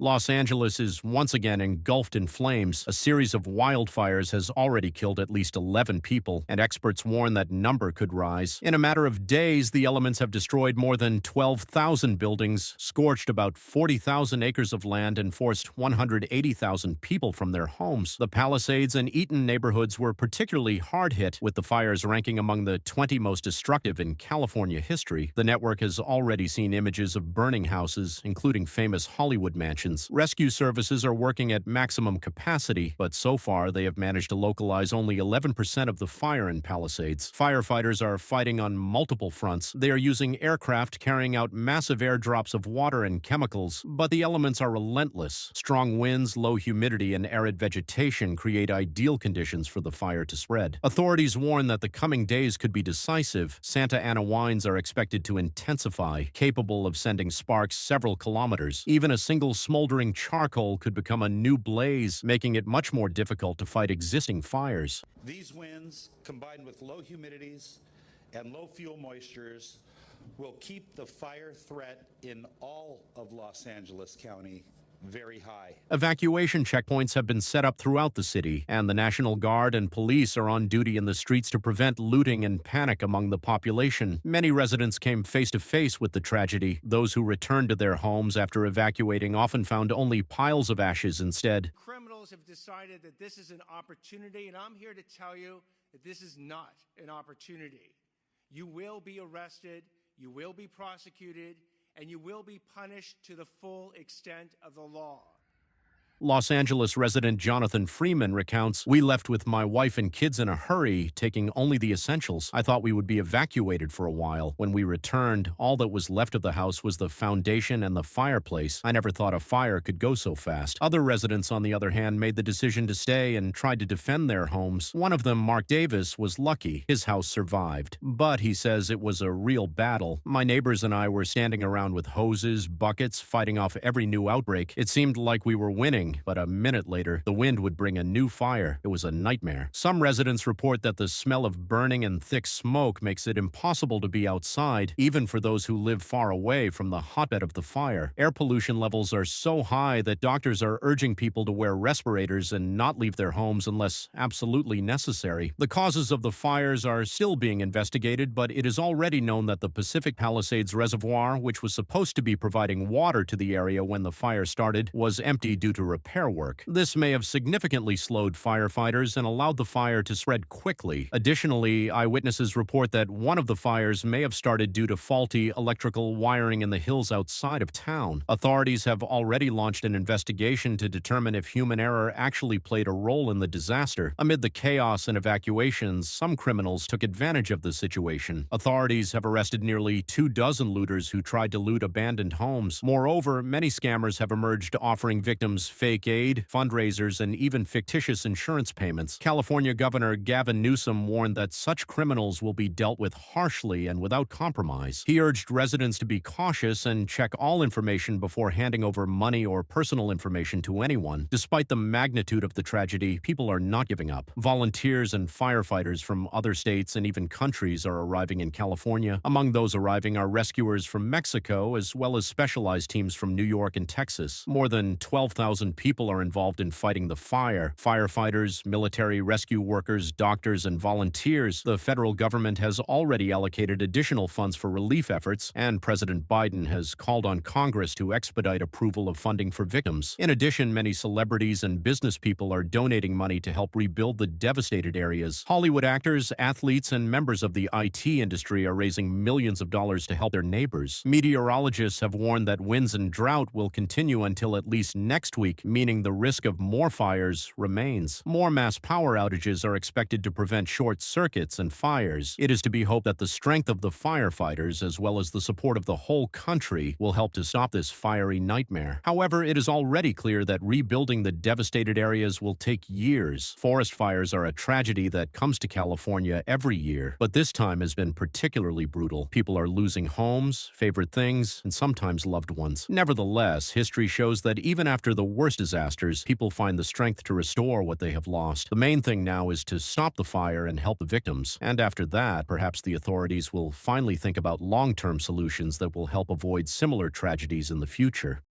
Los Angeles is once again engulfed in flames. A series of wildfires has already killed at least 11 people, and experts warn that number could rise. In a matter of days, the elements have destroyed more than 12,000 buildings, scorched about 40,000 acres of land, and forced 180,000 people from their homes. The Palisades and Eaton neighborhoods were particularly hard hit, with the fires ranking among the 20 most destructive in California history. The network has already seen images of burning houses, including famous Hollywood mansions. Rescue services are working at maximum capacity, but so far they have managed to localize only 11% of the fire in Palisades. Firefighters are fighting on multiple fronts. They are using aircraft carrying out massive airdrops of water and chemicals, but the elements are relentless. Strong winds, low humidity, and arid vegetation create ideal conditions for the fire to spread. Authorities warn that the coming days could be decisive. Santa Ana winds are expected to intensify, capable of sending sparks several kilometers. Even a single smoldering charcoal could become a new blaze, making it much more difficult to fight existing fires. These winds, combined with low humidities and low fuel moistures, will keep the fire threat in all of Los Angeles County very high. Evacuation checkpoints have been set up throughout the city, and the National Guard and police are on duty in the streets to prevent looting and panic among the population. Many residents came face to face with the tragedy. Those who returned to their homes after evacuating often found only piles of ashes instead. Criminals have decided that this is an opportunity, and I'm here to tell you that this is not an opportunity. You will be arrested, you will be prosecuted, and you will be punished to the full extent of the law. Los Angeles resident Jonathan Freeman recounts, "We left with my wife and kids in a hurry, taking only the essentials. I thought we would be evacuated for a while. When we returned, all that was left of the house was the foundation and the fireplace. I never thought a fire could go so fast." Other residents, on the other hand, made the decision to stay and tried to defend their homes. One of them, Mark Davis, was lucky. His house survived. But, he says, it was a real battle. "My neighbors and I were standing around with hoses, buckets, fighting off every new outbreak. It seemed like we were winning. But a minute later, the wind would bring a new fire. It was a nightmare." Some residents report that the smell of burning and thick smoke makes it impossible to be outside, even for those who live far away from the hotbed of the fire. Air pollution levels are so high that doctors are urging people to wear respirators and not leave their homes unless absolutely necessary. The causes of the fires are still being investigated, but it is already known that the Pacific Palisades Reservoir, which was supposed to be providing water to the area when the fire started, was empty due to repair work. This may have significantly slowed firefighters and allowed the fire to spread quickly. Additionally, eyewitnesses report that one of the fires may have started due to faulty electrical wiring in the hills outside of town. Authorities have already launched an investigation to determine if human error actually played a role in the disaster. Amid the chaos and evacuations, some criminals took advantage of the situation. Authorities have arrested nearly 24 looters who tried to loot abandoned homes. Moreover, many scammers have emerged offering victims fake aid, fundraisers, and even fictitious insurance payments. California Governor Gavin Newsom warned that such criminals will be dealt with harshly and without compromise. He urged residents to be cautious and check all information before handing over money or personal information to anyone. Despite the magnitude of the tragedy, people are not giving up. Volunteers and firefighters from other states and even countries are arriving in California. Among those arriving are rescuers from Mexico, as well as specialized teams from New York and Texas. More than 12,000 people are involved in fighting the fire. Firefighters, military rescue workers, doctors, and volunteers. The federal government has already allocated additional funds for relief efforts, and President Biden has called on Congress to expedite approval of funding for victims. In addition, many celebrities and business people are donating money to help rebuild the devastated areas. Hollywood actors, athletes, and members of the IT industry are raising millions of dollars to help their neighbors. Meteorologists have warned that winds and drought will continue until at least next week, meaning the risk of more fires remains. More mass power outages are expected to prevent short circuits and fires. It is to be hoped that the strength of the firefighters, as well as the support of the whole country, will help to stop this fiery nightmare. However, it is already clear that rebuilding the devastated areas will take years. Forest fires are a tragedy that comes to California every year, but this time has been particularly brutal. People are losing homes, favorite things, and sometimes loved ones. Nevertheless, history shows that even after the worst disasters, people find the strength to restore what they have lost. The main thing now is to stop the fire and help the victims. And after that, perhaps the authorities will finally think about long-term solutions that will help avoid similar tragedies in the future.